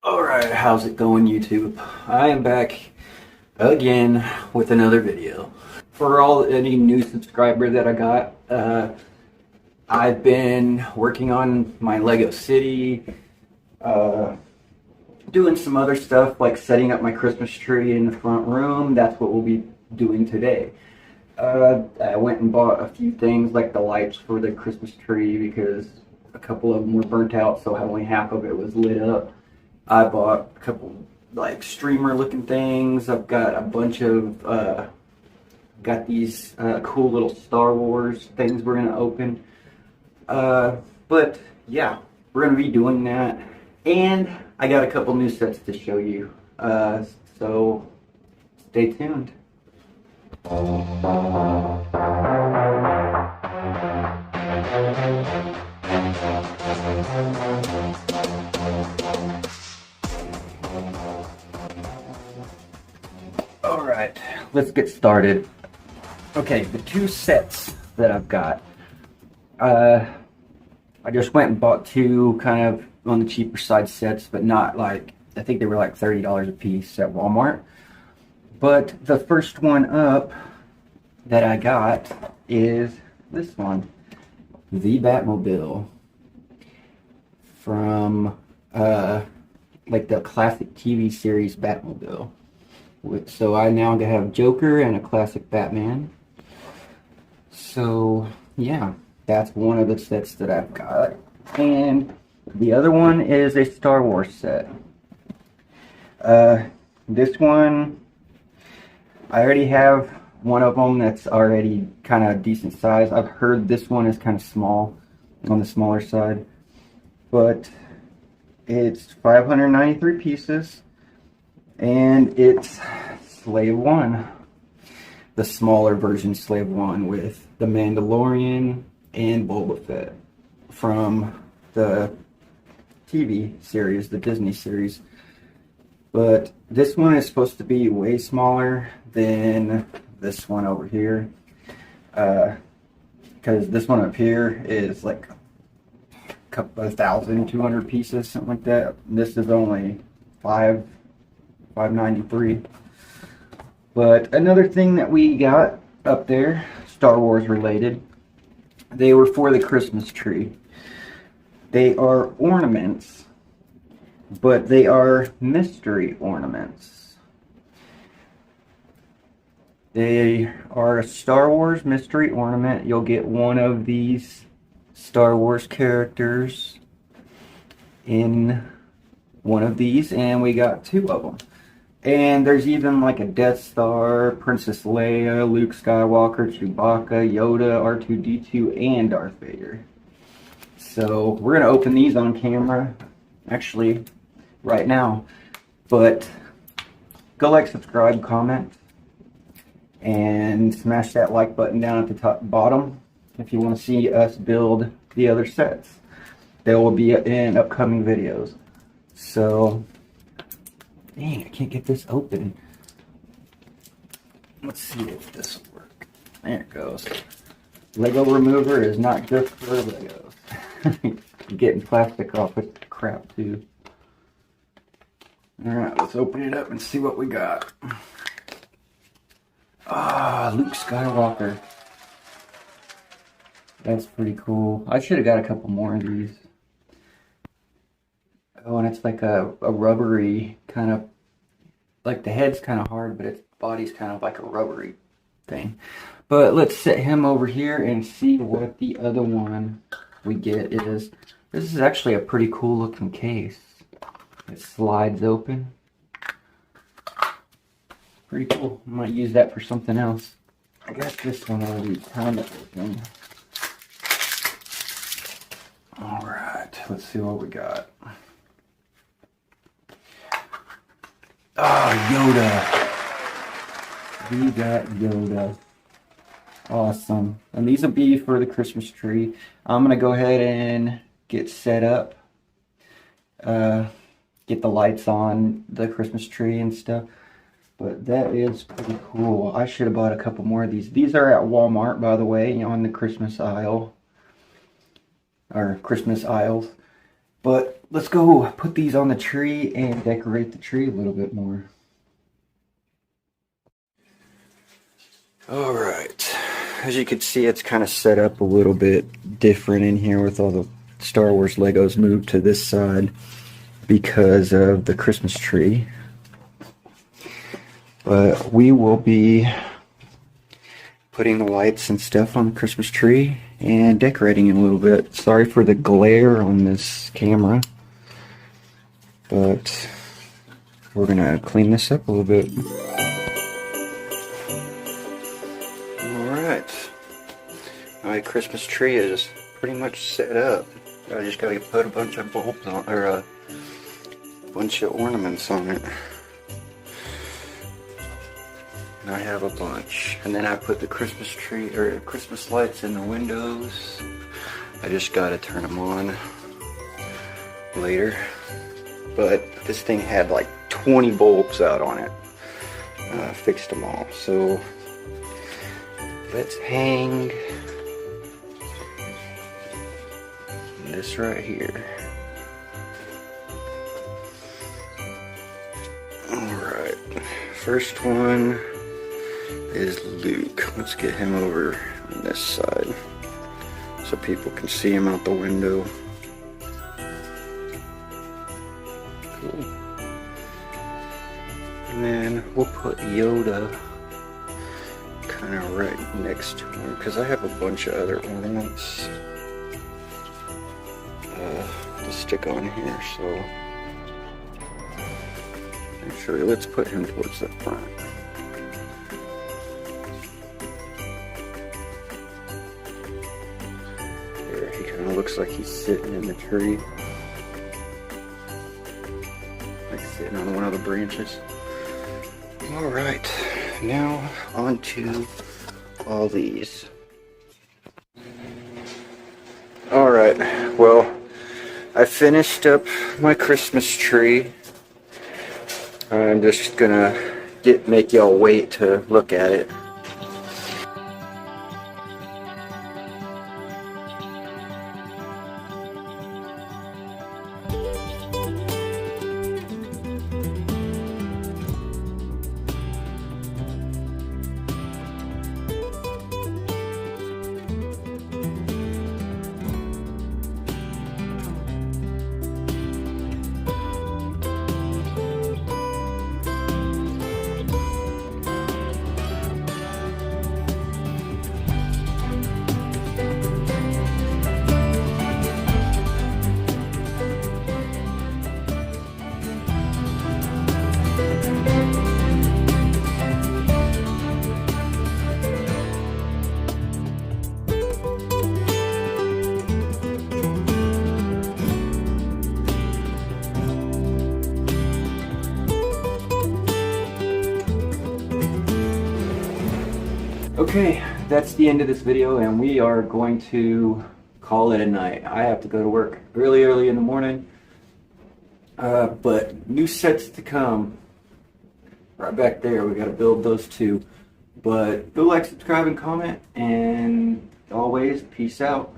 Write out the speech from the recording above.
Alright, how's it going, YouTube? I am back again with another video. For any new subscriber that I got, I've been working on my Lego City, doing some other stuff like setting up my Christmas tree in the front room. That's what we'll be doing today. I went and bought a few things like the lights for the Christmas tree because a couple of them were burnt out, so only half of it was lit up. I bought a couple like streamer looking things. I've got a bunch of got these cool little Star Wars things we're gonna open. But yeah, we're gonna be doing that, and I got a couple new sets to show you. So stay tuned. Alright, let's get started. Okay, the two sets that I've got. I just went and bought two kind of on the cheaper side sets, but not like, I think they were like $30 a piece at Walmart. But the first one up that I got is this one, the Batmobile from like the classic TV series Batmobile. So I now have Joker and a classic Batman. So yeah, that's one of the sets that I've got. And the other one is a Star Wars set. This one, I already have one of them that's already kind of decent size. I've heard this one is kind of small, on the smaller side. But it's 593 pieces. And it's Slave One, the smaller version Slave One with the Mandalorian and Boba Fett from the TV series, the Disney series. But this one is supposed to be way smaller than this one over here, because this one up here is like a couple 1,200 pieces, something like that. This is only 593. But another thing that we got up there, Star Wars related, they were for the Christmas tree. They are ornaments, but they are mystery ornaments. They are a Star Wars mystery ornament. You'll get one of these Star Wars characters in one of these, and we got two of them. And there's even like a Death Star, Princess Leia, Luke Skywalker, Chewbacca, Yoda, R2-D2, and Darth Vader. So we're gonna open these on camera, actually right now. But go like, subscribe, comment, and smash that like button down at the top bottom if you want to see us build the other sets. They will be in upcoming videos. So, dang, I can't get this open. Let's see if this will work. There it goes. Lego remover is not just for Legos. Getting plastic off with crap too. Alright, let's open it up and see what we got. Ah, Luke Skywalker. That's pretty cool. I should have got a couple more of these. Oh, and it's like a rubbery kind of, like the head's kind of hard, but its body's kind of like a rubbery thing. But let's set him over here and see what the other one we get is. This is actually a pretty cool looking case. It slides open. Pretty cool. I might use that for something else. I got this one already kind of open. Alright, let's see what we got. Ah, Yoda. We got Yoda. Awesome. And these will be for the Christmas tree. I'm going to go ahead and get set up. Get the lights on the Christmas tree and stuff. But that is pretty cool. I should have bought a couple more of these. These are at Walmart, by the way, on the Christmas aisle. Or Christmas aisles. But let's go put these on the tree and decorate the tree a little bit more. All right, as you can see, it's kind of set up a little bit different in here with all the Star Wars Legos moved to this side because of the Christmas tree. But we will be putting the lights and stuff on the Christmas tree and decorating it a little bit. Sorry for the glare on this camera, but we're gonna clean this up a little bit. Alright, my Christmas tree is pretty much set up. I just gotta put a bunch of bulbs on, or a bunch of ornaments on it. And I have a bunch. And then I put the Christmas tree, or Christmas lights in the windows. I just gotta turn them on later. But this thing had like 20 bulbs out on it. I fixed them all. So let's hang this right here. Alright, first one is Luke. Let's get him over on this side so people can see him out the window. Cool. And then we'll put Yoda kind of right next to him because I have a bunch of other ornaments to stick on here. So actually, let's put him towards the front. There, he kind of looks like he's sitting in the tree. Like sitting on one of the branches. Alright, now on to all these. Alright, well, I finished up my Christmas tree. I'm just gonna make y'all wait to look at it. Okay, that's the end of this video, and we are going to call it a night. I have to go to work early in the morning, but new sets to come. Right back there, we got to build those too. But go like, subscribe, and comment, and always, peace out.